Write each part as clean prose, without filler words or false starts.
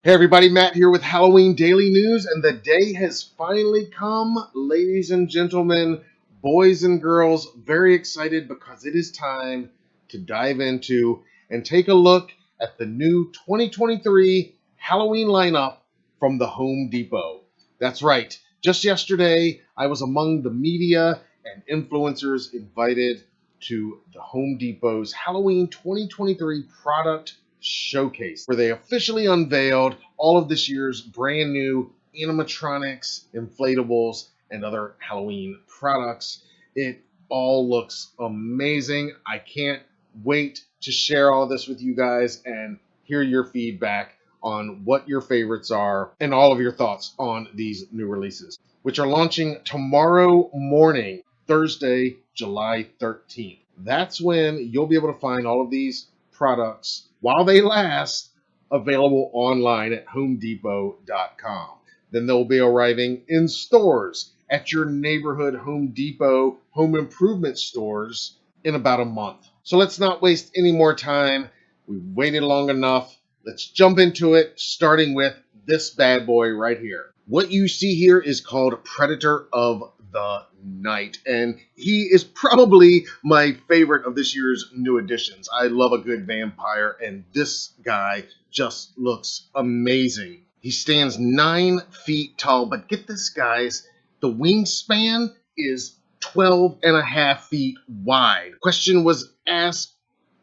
Hey everybody, Matt here with Halloween Daily News, and the day has finally come, ladies and gentlemen, boys and girls. Very excited because it is time to dive into and take a look at the new 2023 Halloween lineup from the Home Depot. That's right, just yesterday I was among the media and influencers invited to the Home Depot's Halloween 2023 product showcase, where they officially unveiled all of this year's brand new animatronics, inflatables, and other Halloween products. It all looks amazing. I can't wait to share all this with you guys and hear your feedback on what your favorites are and all of your thoughts on these new releases, which are launching tomorrow morning, Thursday, July 13th. That's when you'll be able to find all of these products while they last, available online at homedepot.com. Then they'll be arriving in stores at your neighborhood Home Depot home improvement stores in about a month. So let's not waste any more time. We've waited long enough. Let's jump into it, starting with this bad boy right here. What you see here is called Predator of the Night, and he is probably my favorite of this year's new additions. I love a good vampire, and this guy just looks amazing. He stands 9 feet tall, but get this, guys, the wingspan is 12 and a half feet wide. Question was asked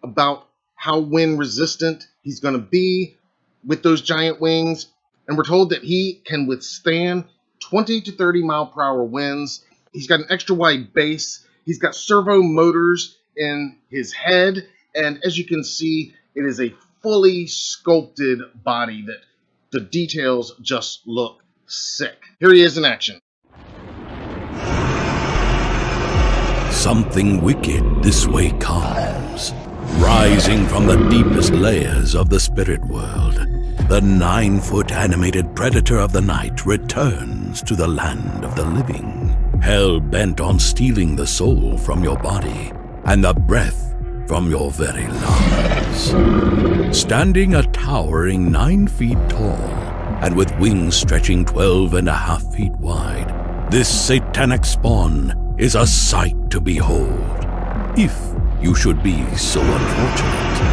about how wind resistant he's going to be with those giant wings, and we're told that he can withstand 20 to 30 mile per hour winds. He's got an extra wide base. He's got servo motors in his head. And as you can see, it is a fully sculpted body that the details just look sick. Here he is in action. Something wicked this way comes, rising from the deepest layers of the spirit world. The 9-foot animated Predator of the Night returns to the land of the living, hell-bent on stealing the soul from your body and the breath from your very lungs. Standing a towering 9 feet tall and with wings stretching 12 and a half feet wide, this satanic spawn is a sight to behold, if you should be so unfortunate.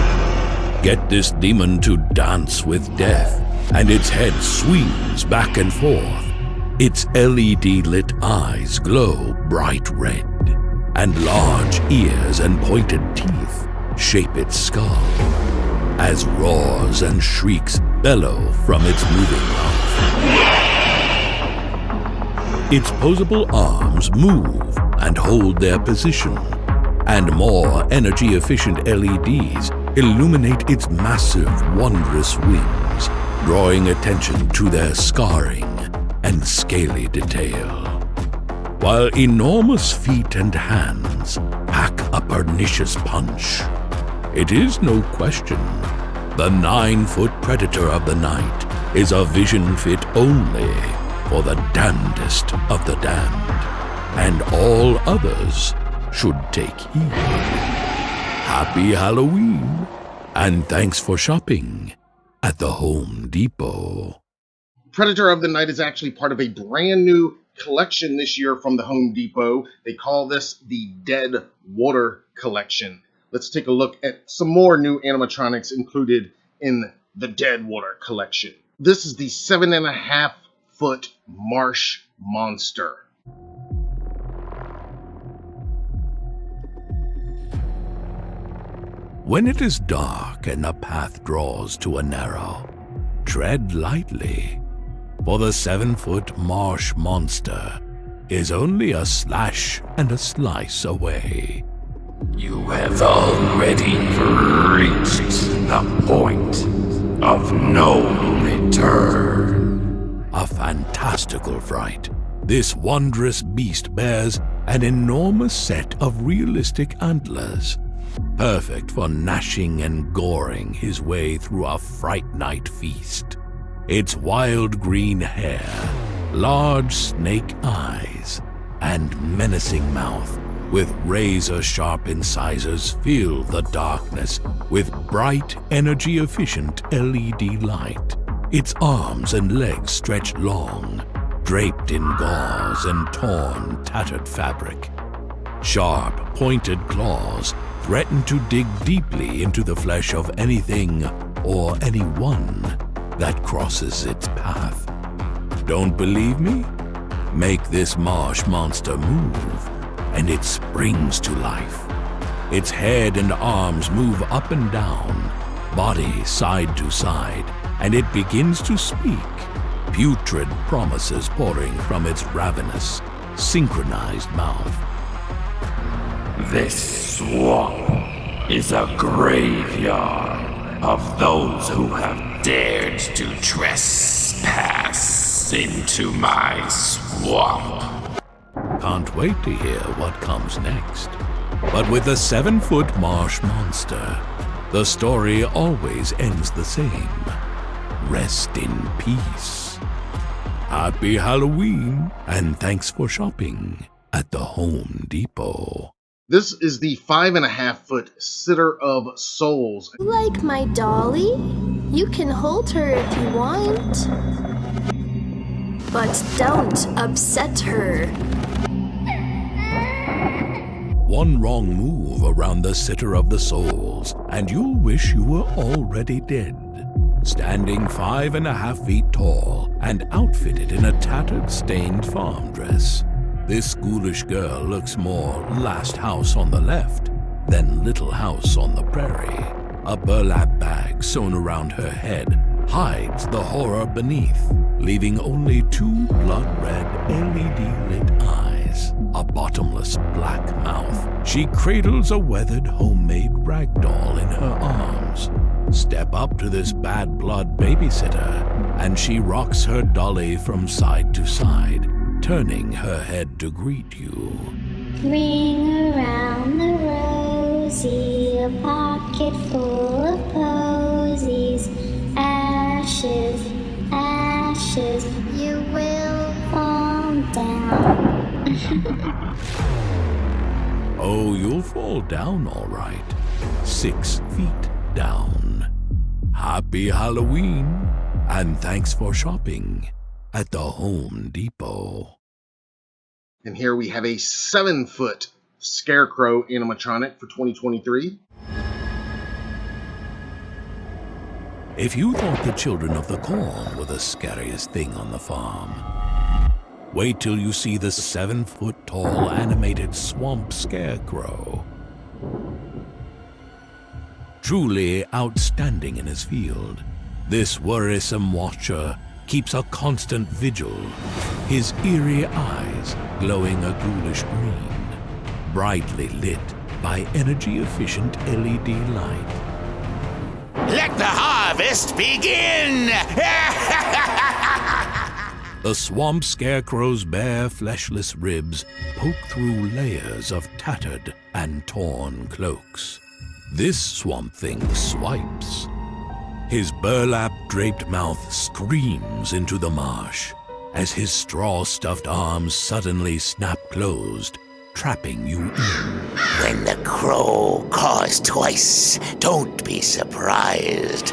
Get this demon to dance with death, and its head swings back and forth. Its LED-lit eyes glow bright red, and large ears and pointed teeth shape its skull, as roars and shrieks bellow from its moving mouth. Its posable arms move and hold their position, and more energy-efficient LEDs illuminate its massive, wondrous wings, drawing attention to their scarring and scaly detail. While enormous feet and hands pack a pernicious punch, it is no question the 9-foot Predator of the Night is a vision fit only for the damnedest of the damned, and all others should take heed. Happy Halloween, and thanks for shopping at the Home Depot. Predator of the Night is actually part of a brand new collection this year from the Home Depot. They call this the Dead Water Collection. Let's take a look at some more new animatronics included in the Dead Water Collection. This is the 7.5-foot MARSH monster. When it is dark and the path draws to a narrow, tread lightly, for the 7-foot marsh monster is only a slash and a slice away. You have already reached the point of no return. A fantastical fright, this wondrous beast bears an enormous set of realistic antlers, perfect for gnashing and goring his way through a fright night feast. Its wild green hair, large snake eyes, and menacing mouth with razor-sharp incisors fill the darkness with bright, energy-efficient LED light, its arms and legs stretched long, draped in gauze and torn, tattered fabric. Sharp, pointed claws threaten to dig deeply into the flesh of anything or anyone that crosses its path. Don't believe me? Make this marsh monster move, and it springs to life. Its head and arms move up and down, body side to side, and it begins to speak, putrid promises pouring from its ravenous, synchronized mouth. This swamp is a graveyard of those who have dared to trespass into my swamp. Can't wait to hear what comes next. But with the 7-foot marsh monster, the story always ends the same. Rest in peace. Happy Halloween, and thanks for shopping at the Home Depot. This is the 5.5-foot Sitter of Souls. Like my dolly? You can hold her if you want. But don't upset her. One wrong move around the Sitter of the Souls, and you'll wish you were already dead. Standing 5.5 feet tall and outfitted in a tattered, stained farm dress, this ghoulish girl looks more Last House on the Left than Little House on the Prairie. A burlap bag sewn around her head hides the horror beneath, leaving only 2 blood-red LED-lit eyes, a bottomless black mouth. She cradles a weathered homemade rag doll in her arms. Step up to this bad blood babysitter, and she rocks her dolly from side to side, turning her head to greet you. Ring around the rosy, a pocket full of posies. Ashes, ashes, you will fall down. Oh, you'll fall down all right. 6 feet down. Happy Halloween, and thanks for shopping at the Home Depot. And here we have a 7-foot Scarecrow animatronic for 2023. If you thought the children of the corn were the scariest thing on the farm, wait till you see the 7-foot tall animated swamp scarecrow. Truly outstanding in his field, this worrisome watcher keeps a constant vigil, his eerie eyes glowing a ghoulish green, brightly lit by energy-efficient LED light. Let the harvest begin! The swamp scarecrow's bare, fleshless ribs poke through layers of tattered and torn cloaks. This swamp thing swipes. His burlap-draped mouth screams into the marsh as his straw-stuffed arms suddenly snap closed, trapping you in. When the crow caws twice, don't be surprised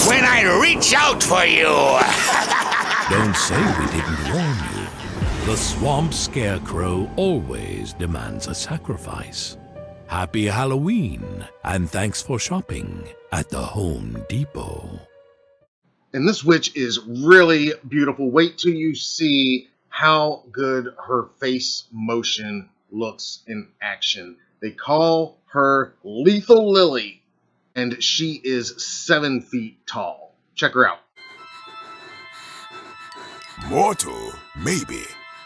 when I reach out for you! Don't say we didn't warn you. The swamp scarecrow always demands a sacrifice. Happy Halloween, and thanks for shopping at the Home Depot. And this witch is really beautiful. Wait till you see how good her face motion looks in action. They call her Lethal Lily, and she is 7 feet tall. Check her out. Mortal, maybe,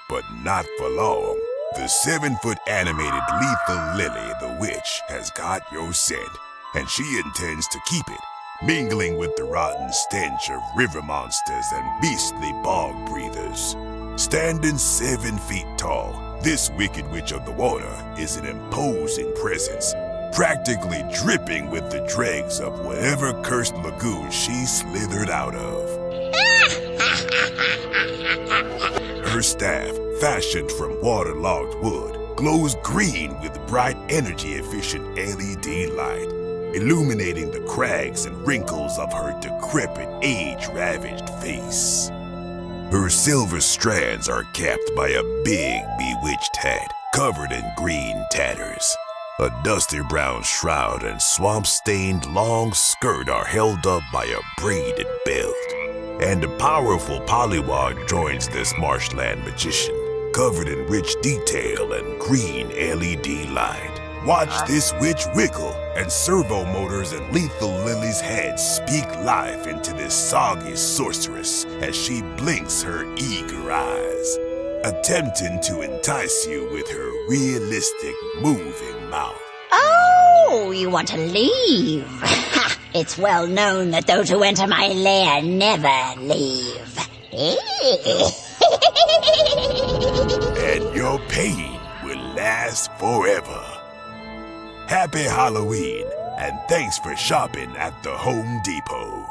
but not for long. The 7-foot animated Lethal Lily the Witch has got your scent, and she intends to keep it, mingling with the rotten stench of river monsters and beastly bog breathers. Standing 7 feet tall, this wicked witch of the water is an imposing presence, practically dripping with the dregs of whatever cursed lagoon she slithered out of. Her staff, fashioned from waterlogged wood, glows green with bright energy-efficient LED light. illuminating the cracks and wrinkles of her decrepit, age-ravaged face. Her silver strands are capped by a big, bewitched hat covered in green tatters. A dusty brown shroud and swamp-stained long skirt are held up by a braided belt. And a powerful polywog joins this marshland magician, covered in rich detail and green LED light. Watch this witch wiggle, and servo motors and Lethal Lily's head speak life into this soggy sorceress as she blinks her eager eyes, attempting to entice you with her realistic, moving mouth. Oh, you want to leave? Ha! It's well known that those who enter my lair never leave. And your pain will last forever. Happy Halloween, and thanks for shopping at the Home Depot.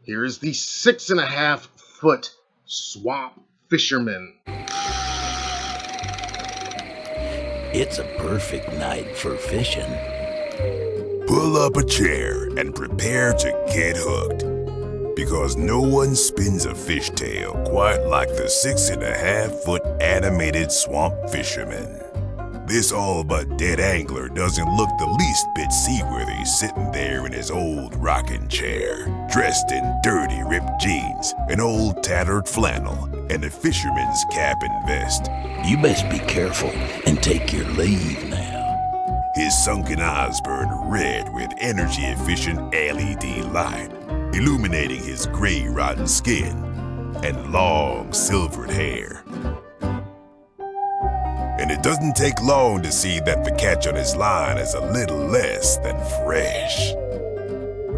Here's the 6.5-foot swamp fisherman. It's a perfect night for fishing. Pull up a chair and prepare to get hooked. Because no one spins a fishtail quite like the 6.5-foot animated swamp fisherman. This all-but-dead angler doesn't look the least bit seaworthy sitting there in his old rocking chair, dressed in dirty ripped jeans, an old tattered flannel, and a fisherman's cap and vest. You best be careful and take your leave now. His sunken eyes burn red with energy-efficient LED light, illuminating his gray, rotten skin and long, silvered hair. And it doesn't take long to see that the catch on his line is a little less than fresh.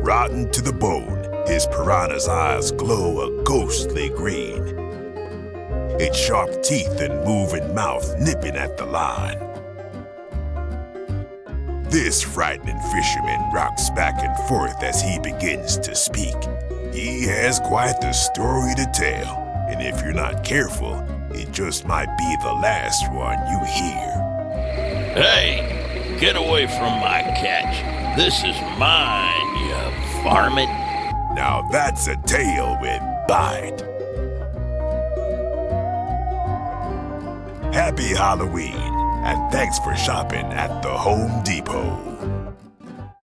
Rotten to the bone, his piranha's eyes glow a ghostly green, its sharp teeth and moving mouth nipping at the line. This frightening fisherman rocks back and forth as he begins to speak. He has quite the story to tell, and if you're not careful, it just might be the last one you hear. Hey, get away from my catch. This is mine, you varmint. Now that's a tale with bite. Happy Halloween, and thanks for shopping at the Home Depot.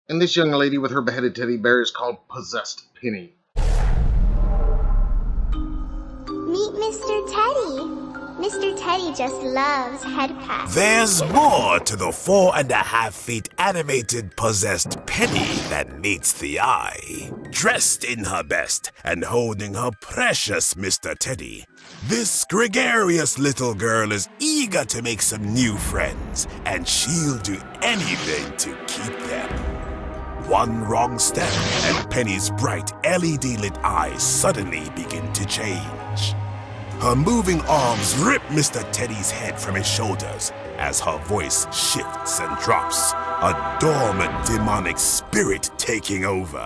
And this young lady with her beheaded teddy bear is called Possessed Penny. Meet Mr. Teddy. Mr. Teddy just loves head pats. There's more to the 4.5 feet animated possessed Penny than meets the eye. Dressed in her best and holding her precious Mr. Teddy, this gregarious little girl is eager to make some new friends, and she'll do anything to keep them. One wrong step, and Penny's bright LED-lit eyes suddenly begin to change. Her moving arms rip Mr. Teddy's head from his shoulders as her voice shifts and drops, a dormant demonic spirit taking over.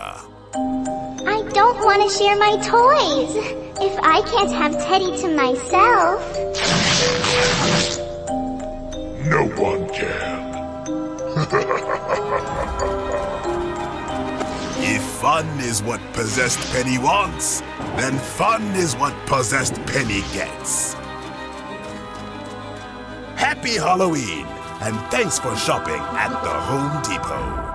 I don't want to share my toys. If I can't have Teddy to myself. No one can. If fun is what Possessed Penny wants, then fun is what Possessed Penny gets. Happy Halloween, and thanks for shopping at the Home Depot.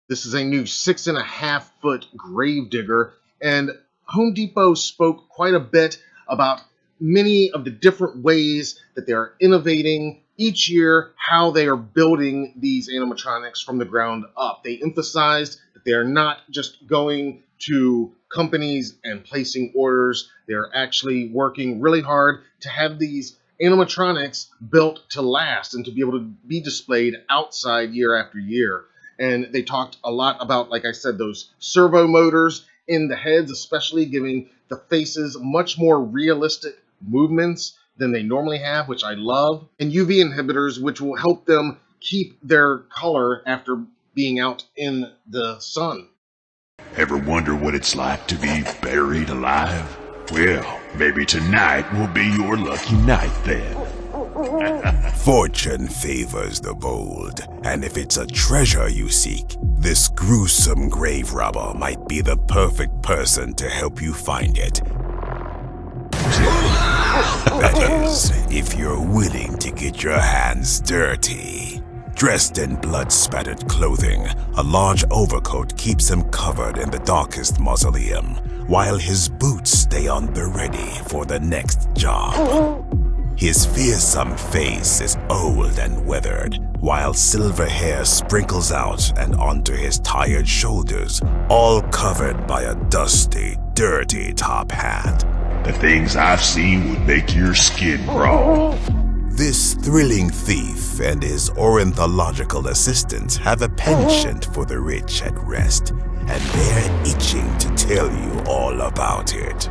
This is a new 6.5-foot Gravedigger, and Home Depot spoke quite a bit about many of the different ways that they are innovating each year, how they are building these animatronics from the ground up. They emphasized that they are not just going to companies and placing orders. They are actually working really hard to have these animatronics built to last and to be able to be displayed outside year after year. And they talked a lot about, like I said, those servo motors in the heads, especially giving the faces much more realistic movements than they normally have, which I love. And UV inhibitors, which will help them keep their color after being out in the sun. Ever wonder what it's like to be buried alive? Well, maybe tonight will be your lucky night then. Fortune favors the bold, and if it's a treasure you seek, this gruesome grave robber might be the perfect person to help you find it. That is, if you're willing to get your hands dirty. Dressed in blood-spattered clothing, a large overcoat keeps him covered in the darkest mausoleum, while his boots stay on the ready for the next job. His fearsome face is old and weathered, while silver hair sprinkles out and onto his tired shoulders, all covered by a dusty, dirty top hat. The things I've seen would make your skin crawl. This thrilling thief and his ornithological assistant have a penchant for the rich at rest, and they're itching to tell you all about it.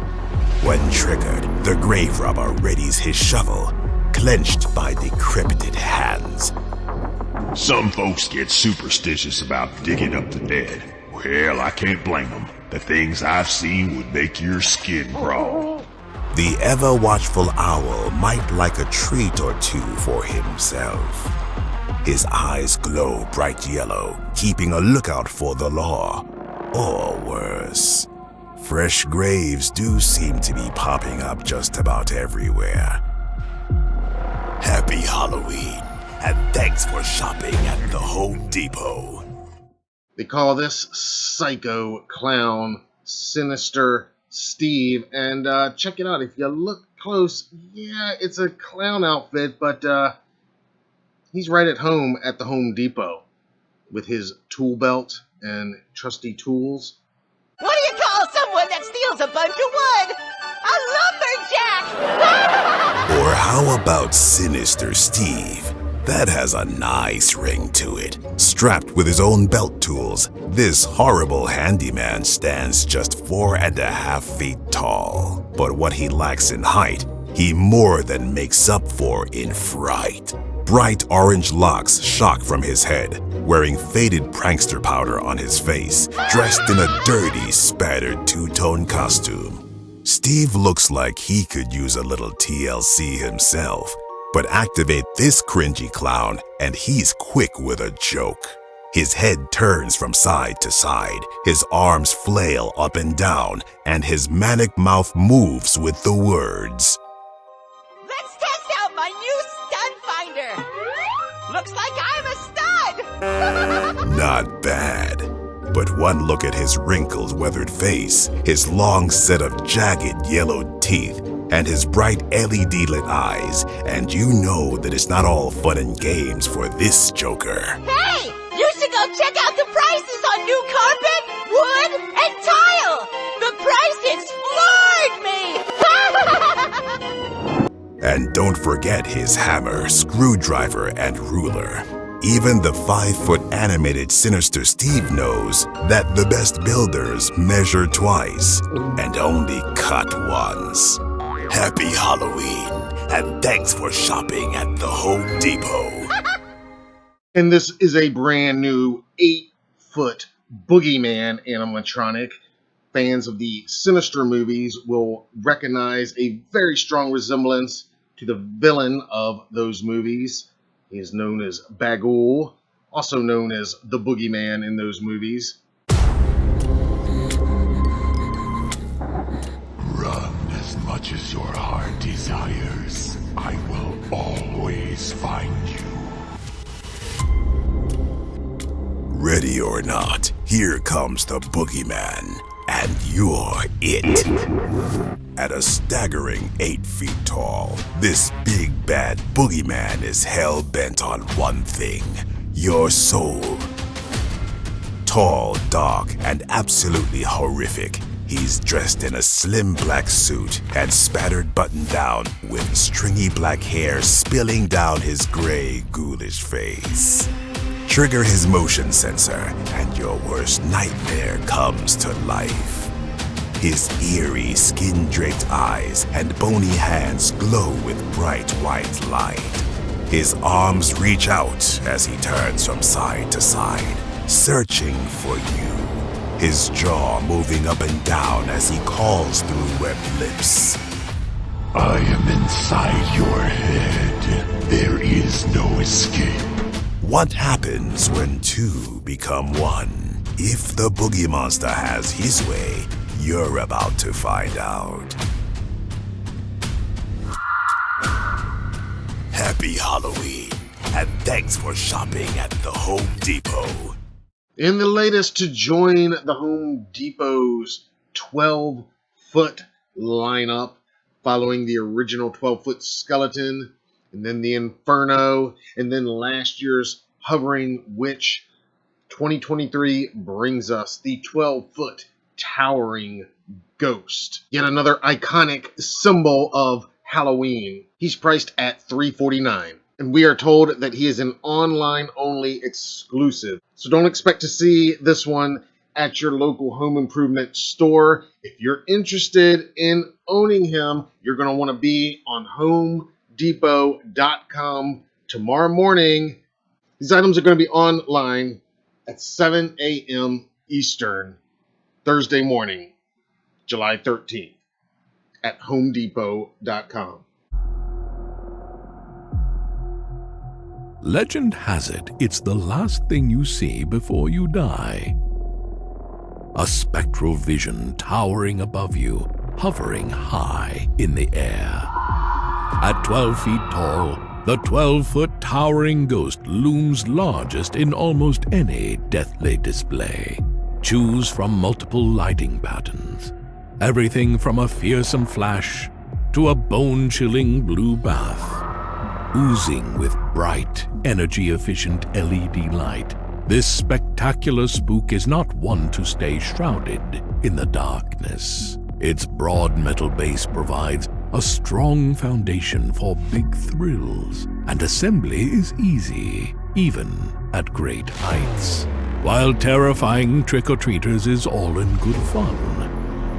When triggered, the grave robber readies his shovel, clenched by decrepit hands. Some folks get superstitious about digging up the dead. Well, I can't blame them. The things I've seen would make your skin crawl. The ever-watchful owl might like a treat or two for himself. His eyes glow bright yellow, keeping a lookout for the law. Or worse, fresh graves do seem to be popping up just about everywhere. Happy Halloween, and thanks for shopping at the Home Depot. They call this Psycho Clown Sinister Steve, and check it out. If you look close, yeah, it's a clown outfit, but he's right at home at the Home Depot with his tool belt and trusty tools. What do you call someone that steals a bunch of wood? A lumberjack! Or how about Sinister Steve? That has a nice ring to it. Strapped with his own belt tools, this horrible handyman stands just 4.5 feet tall. But what he lacks in height, he more than makes up for in fright. Bright orange locks shock from his head, wearing faded prankster powder on his face, dressed in a dirty, spattered two-tone costume. Steve looks like he could use a little TLC himself. But activate this cringy clown and he's quick with a joke. His head turns from side to side, his arms flail up and down, and his manic mouth moves with the words. Let's test out my new stud finder. Looks like I'm a stud. Not bad. But one look at his wrinkled, weathered face, his long set of jagged, yellowed teeth, and his bright LED-lit eyes, and you know that it's not all fun and games for this joker. Hey! You should go check out the prices on new carpet, wood, and tile! The prices floored me! And don't forget his hammer, screwdriver, and ruler. Even the 5-foot animated Sinister Steve knows that the best builders measure twice and only cut once. Happy Halloween, and thanks for shopping at the Home Depot. And this is a brand new 8-foot Boogeyman animatronic. Fans of the Sinister movies will recognize a very strong resemblance to the villain of those movies. He is known as Bagul, also known as the Boogeyman in those movies. Run as much as your heart desires. I will always find you. Ready or not, here comes the Boogeyman, and you're it. At a staggering 8 feet tall, this big bad Boogeyman is hell-bent on one thing: your soul. Tall, dark, and absolutely horrific, he's dressed in a slim black suit and spattered button-down with stringy black hair spilling down his gray, ghoulish face. Trigger his motion sensor, and your worst nightmare comes to life. His eerie, skin-draped eyes and bony hands glow with bright white light. His arms reach out as he turns from side to side, searching for you. His jaw moving up and down as he calls through webbed lips. I am inside your head. There is no escape. What happens when two become one? If the Boogie Monster has his way, you're about to find out. Happy Halloween, and thanks for shopping at the Home Depot. In the latest to join the Home Depot's 12-foot lineup, following the original 12-foot Skeleton, and then the Inferno, and then last year's Hovering Witch, 2023 brings us the 12-foot Towering Ghost. Yet another iconic symbol of Halloween. He's priced at $349. And we are told that he is an online-only exclusive. So don't expect to see this one at your local home improvement store. If you're interested in owning him, you're going to want to be on HomeDepot.com tomorrow morning. These items are going to be online at 7 a.m. Eastern, Thursday morning, July 13th, at HomeDepot.com. Legend has it, it's the last thing you see before you die. A spectral vision towering above you, hovering high in the air. At 12 feet tall, the 12-foot towering ghost looms largest in almost any deathly display. Choose from multiple lighting patterns. Everything from a fearsome flash to a bone-chilling blue bath. Oozing with bright, energy-efficient LED light, this spectacular spook is not one to stay shrouded in the darkness. Its broad metal base provides a strong foundation for big thrills, and assembly is easy, even at great heights. While terrifying trick-or-treaters is all in good fun,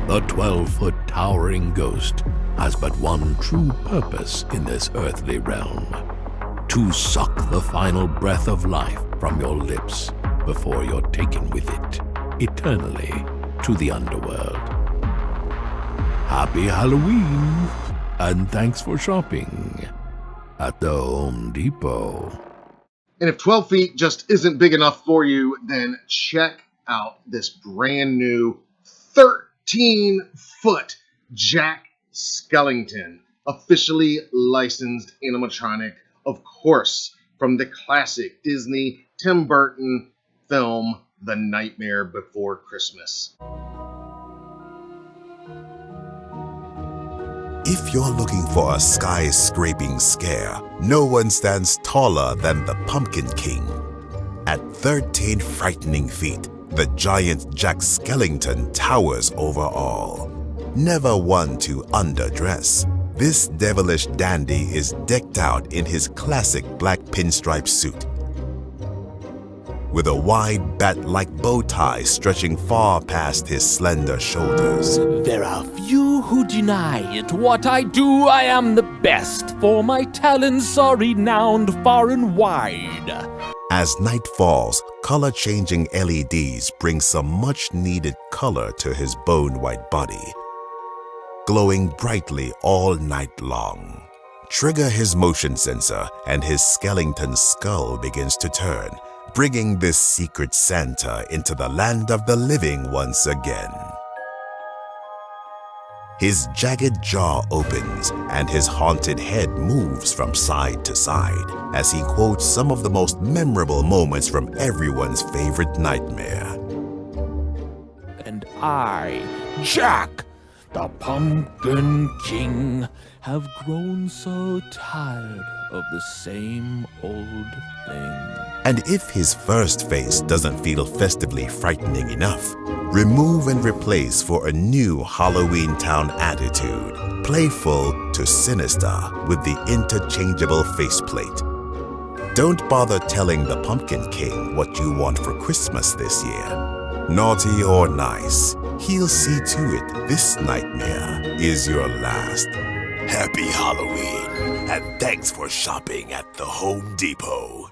the 12-foot towering ghost has but one true purpose in this earthly realm: to suck the final breath of life from your lips before you're taken with it eternally to the underworld. Happy Halloween, and thanks for shopping at the Home Depot. And if 12 feet just isn't big enough for you, then check out this brand new 13-foot Jack Skellington, officially licensed animatronic, of course, from the classic Disney Tim Burton film, The Nightmare Before Christmas. If you're looking for a sky-scraping scare, no one stands taller than the Pumpkin King. At 13 frightening feet, the giant Jack Skellington towers over all. Never one to underdress, this devilish dandy is decked out in his classic black pinstripe suit, with a wide bat-like bow tie stretching far past his slender shoulders. There are few who deny it. What I do, I am the best, for my talents are renowned far and wide. As night falls, color-changing LEDs bring some much-needed color to his bone-white body, glowing brightly all night long. Trigger his motion sensor and his Skellington skull begins to turn, bringing this secret Santa into the land of the living once again. His jagged jaw opens and his haunted head moves from side to side as he quotes some of the most memorable moments from everyone's favorite nightmare. And I, Jack, the Pumpkin King, have grown so tired of the same old thing. And if his first face doesn't feel festively frightening enough, remove and replace for a new Halloween Town attitude, playful to sinister with the interchangeable faceplate. Don't bother telling the Pumpkin King what you want for Christmas this year. Naughty or nice, he'll see to it this nightmare is your last. Happy Halloween, and thanks for shopping at the Home Depot.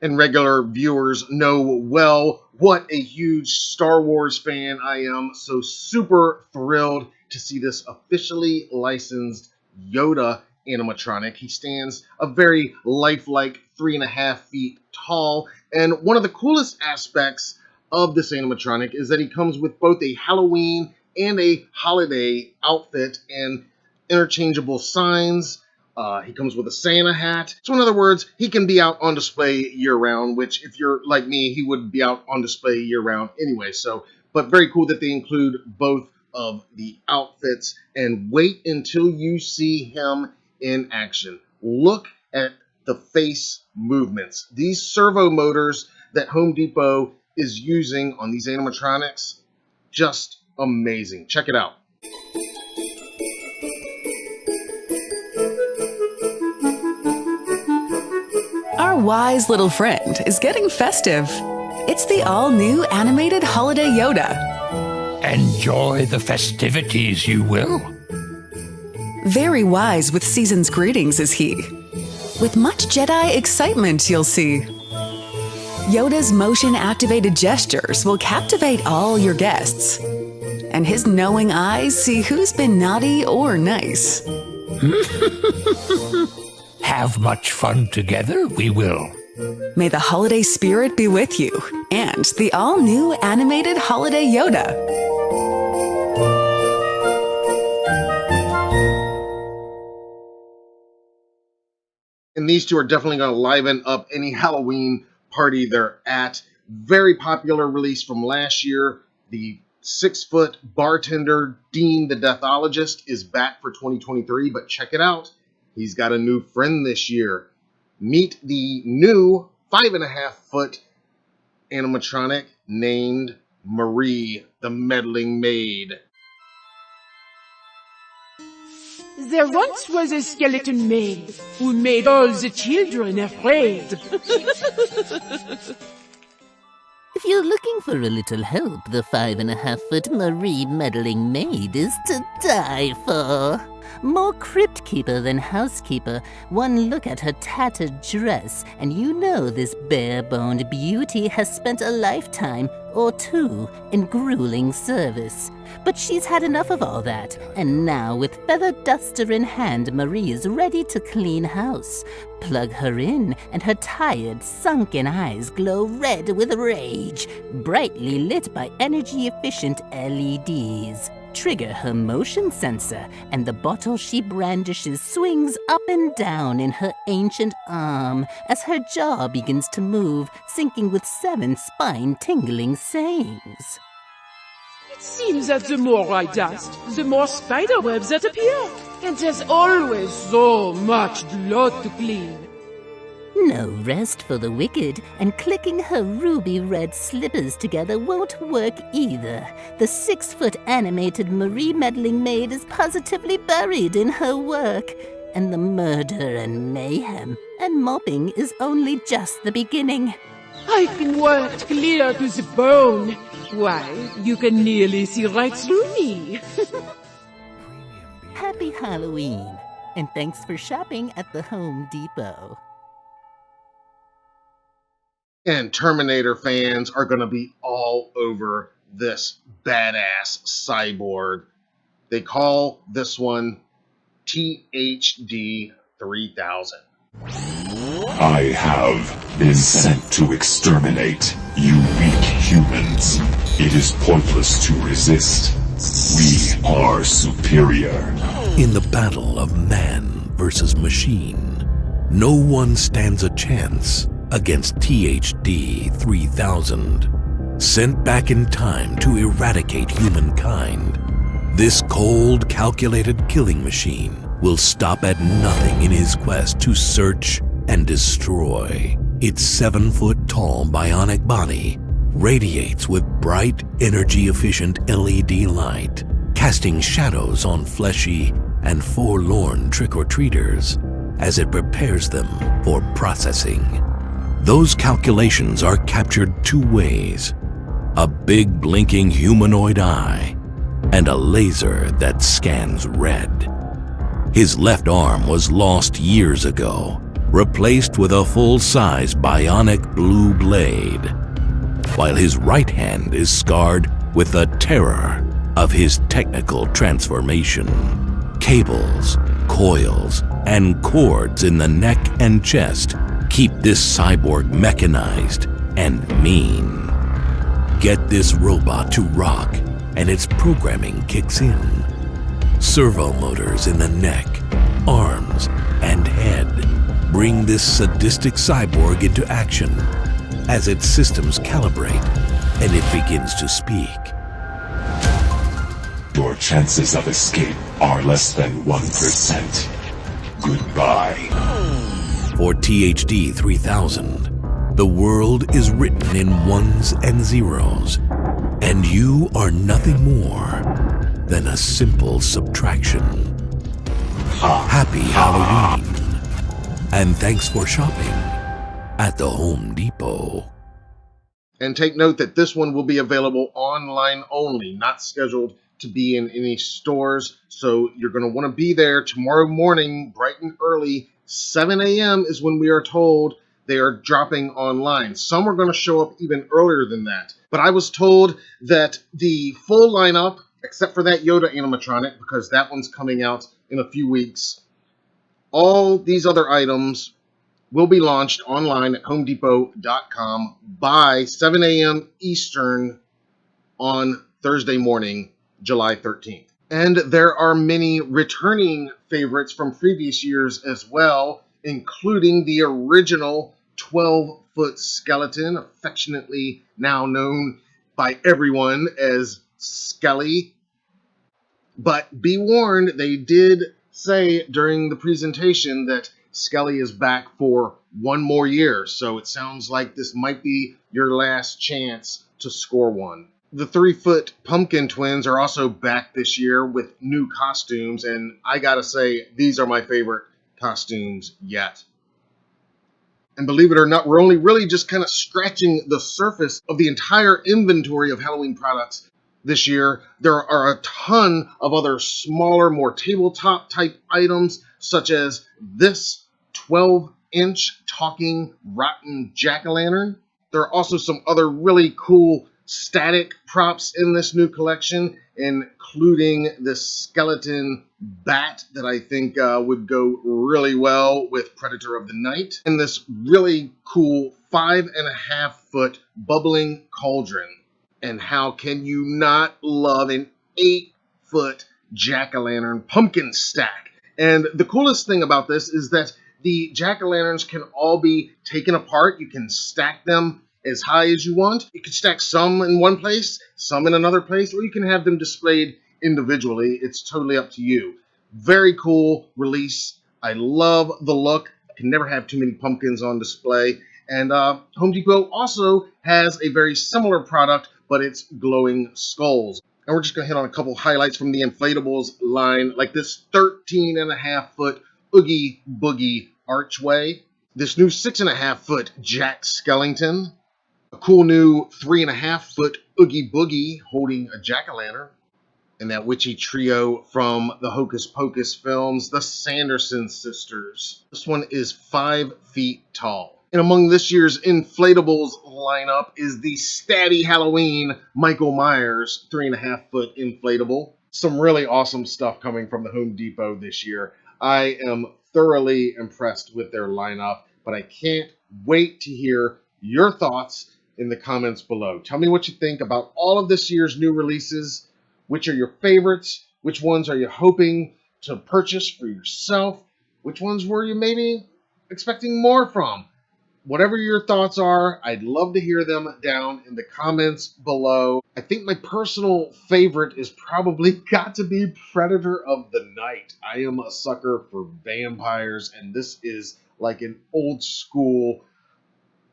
And regular viewers know well what a huge Star Wars fan I am, so super thrilled to see this officially licensed Yoda animatronic. He stands a very lifelike 3.5 feet tall, and one of the coolest aspects of this animatronic is that he comes with both a Halloween and a holiday outfit and interchangeable signs. He comes with a Santa hat. So in other words, he can be out on display year-round, which if you're like me, he would be out on display year-round anyway. But very cool that they include both of the outfits, and wait until you see him in action. Look at the face movements. These servo motors that Home Depot is using on these animatronics, just amazing. Check it out. Our wise little friend is getting festive. It's the all-new animated holiday Yoda. Enjoy the festivities, you will. Very wise with season's greetings is he. With much Jedi excitement you'll see. Yoda's motion-activated gestures will captivate all your guests. And his knowing eyes see who's been naughty or nice. Have much fun together, we will. May the holiday spirit be with you, and the all-new animated holiday Yoda. And these two are definitely going to liven up any Halloween party they're at. Very popular release from last year. The 6-foot bartender, Dean the Deathologist, is back for 2023, but check it out. He's got a new friend this year. Meet the new 5.5-foot animatronic named Marie, the Meddling Maid. There once was a skeleton maid who made all the children afraid. If you're looking for a little help, the 5.5-foot Marie Meddling Maid is to die for. More crypt keeper than housekeeper, one look at her tattered dress, and you know this bare-boned beauty has spent a lifetime or two in grueling service. But she's had enough of all that, and now with feather duster in hand, Marie is ready to clean house. Plug her in, and her tired, sunken eyes glow red with rage, brightly lit by energy-efficient LEDs. Trigger her motion sensor, and the bottle she brandishes swings up and down in her ancient arm as her jaw begins to move, syncing with 7 spine-tingling sayings. It seems that the more I dust, the more spider webs that appear. And there's always so much blood to clean. No rest for the wicked, and clicking her ruby red slippers together won't work either. The 6-foot animated Marie Meddling Maid is positively buried in her work, and the murder and mayhem and mopping is only just the beginning. I've been worked clear to the bone. Why, you can nearly see right through me. Happy Halloween, and thanks for shopping at the Home Depot. And Terminator fans are going to be all over this badass cyborg. They call this one THD 3000. I have been sent to exterminate you weak humans. It is pointless to resist. We are superior. In the battle of man versus machine, no one stands a chance against THD 3000. Sent back in time to eradicate humankind, this cold, calculated killing machine will stop at nothing in his quest to search and destroy. Its 7-foot-tall bionic body radiates with bright, energy-efficient LED light, casting shadows on fleshy and forlorn trick-or-treaters as it prepares them for processing. Those calculations are captured 2 ways: a big blinking humanoid eye and a laser that scans red. His left arm was lost years ago, replaced with a full-size bionic blue blade, while his right hand is scarred with the terror of his technical transformation. Cables, coils, and cords in the neck and chest keep this cyborg mechanized and mean. Get this robot to rock, and its programming kicks in. Servo motors in the neck, arms, and head bring this sadistic cyborg into action as its systems calibrate and it begins to speak. Your chances of escape are less than 1%. Goodbye. For THD 3000, the world is written in ones and zeros, and you are nothing more than a simple subtraction. Happy Halloween, and thanks for shopping at the Home Depot. And take note that this one will be available online only, not scheduled to be in any stores. So you're going to want to be there tomorrow morning, bright and early. 7 a.m. is when we are told they are dropping online. Some are going to show up even earlier than that. But I was told that the full lineup, except for that Yoda animatronic, because that one's coming out in a few weeks, all these other items will be launched online at homedepot.com by 7 a.m. Eastern on Thursday morning, July 13th. And there are many returning favorites from previous years as well, including the original 12-foot skeleton, affectionately now known by everyone as Skelly. But be warned, they did say during the presentation that Skelly is back for one more year, so it sounds like this might be your last chance to score one. The 3-foot pumpkin twins are also back this year with new costumes, and I gotta say, these are my favorite costumes yet. And believe it or not, we're only really just kind of scratching the surface of the entire inventory of Halloween products this year. There are a ton of other smaller, more tabletop type items, such as this 12-inch talking rotten jack-o'-lantern. There are also some other really cool static props in this new collection, including this skeleton bat that I think would go really well with Predator of the Night, and this really cool 5.5-foot bubbling cauldron. And how can you not love an 8-foot jack-o'-lantern pumpkin stack? And the coolest thing about this is that the jack-o'-lanterns can all be taken apart. You can stack them as high as you want. You can stack some in one place, some in another place, or you can have them displayed individually. It's totally up to you. Very cool release. I love the look. I can never have too many pumpkins on display. And Home Depot also has a very similar product, but it's glowing skulls. And we're just going to hit on a couple highlights from the Inflatables line, like this 13.5-foot Oogie Boogie archway, this new 6.5-foot Jack Skellington, a cool new 3.5-foot Oogie Boogie holding a jack-o'-lantern, and that witchy trio from the Hocus Pocus films, the Sanderson sisters. This one is 5 feet tall. And among this year's Inflatables lineup is the Statty Halloween Michael Myers 3.5-foot inflatable. Some really awesome stuff coming from the Home Depot this year. I am thoroughly impressed with their lineup, but I can't wait to hear your thoughts in the comments below. Tell me what you think about all of this year's new releases. Which are your favorites? Which ones are you hoping to purchase for yourself? Which ones were you maybe expecting more from? Whatever your thoughts are, I'd love to hear them down in the comments below. I think my personal favorite is probably got to be Predator of the Night. I am a sucker for vampires, and this is like an old school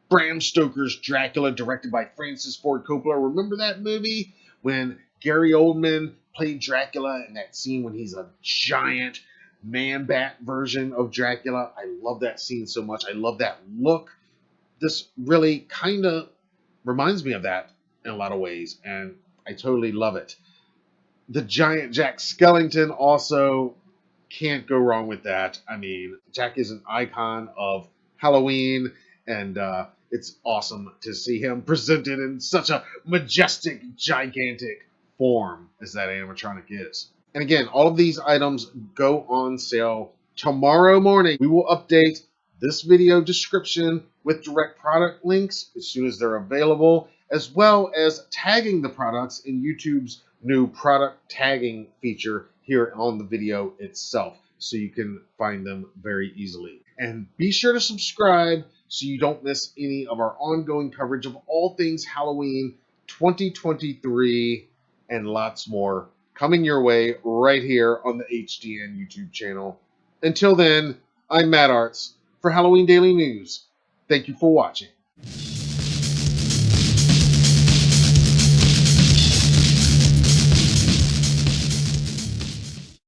Bram Stoker's Dracula, directed by Francis Ford Coppola. Remember that movie when Gary Oldman played Dracula in that scene when he's a giant man-bat version of Dracula? I love that scene so much. I love that look. This really kind of reminds me of that in a lot of ways, and I totally love it. The giant Jack Skellington also can't go wrong with that. I mean, Jack is an icon of Halloween, and it's awesome to see him presented in such a majestic, gigantic form as that animatronic is. And again, all of these items go on sale Tomorrow morning, we will update this video description with direct product links as soon as they're available, as well as tagging the products in YouTube's new product tagging feature here on the video itself, so you can find them very easily. And be sure to subscribe so you don't miss any of our ongoing coverage of all things Halloween 2023 and lots more coming your way right here on the HDN YouTube channel. Until then, I'm Matt Arts for Halloween Daily News. Thank you for watching.